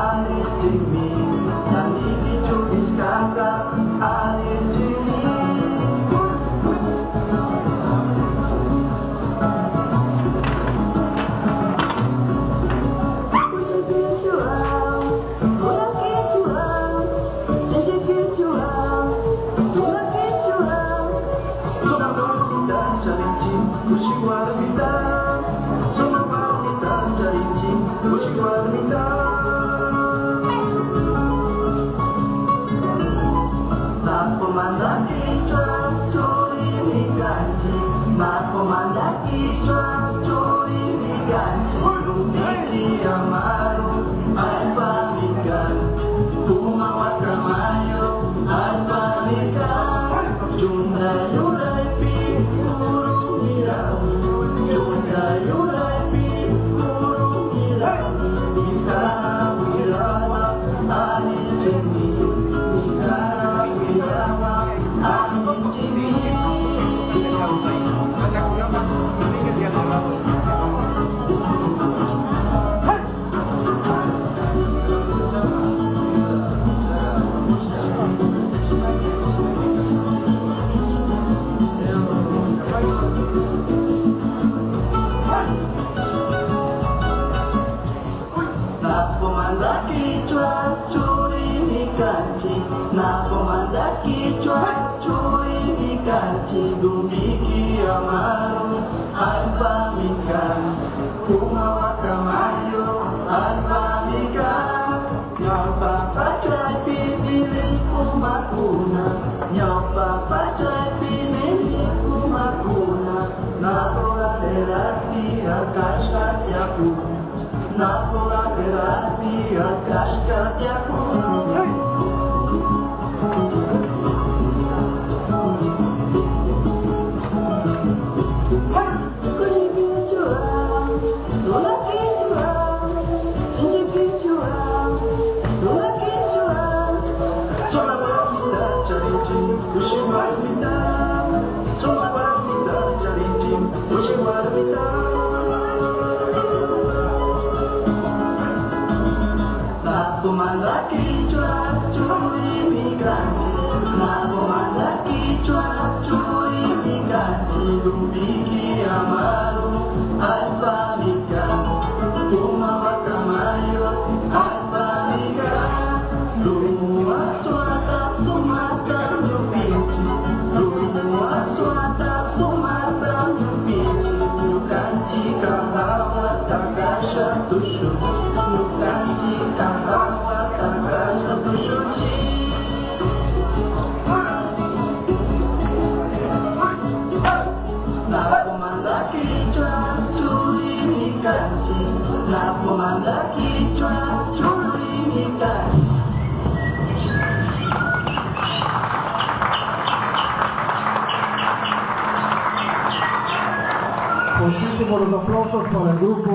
alir de mim, na nível de descarga, alir de mim. Dumiki amaru alba mikan, kumawa kamayo alba mikan, nyoba pacai pilih kumakuna, nyoba pacai pilih kumakuna, napola berarti akasha tiaku, napola berarti akasha tiaku. Dumiki amaru alba mikan, kumawa kamayo alba mikan, lumua suata sumata nyupiti, lumua suata sumata nyupiti, nukanci kahawa takasha tushu, nukanci kahawa takasha tushuci. Muchísimos los aplausos para el grupo.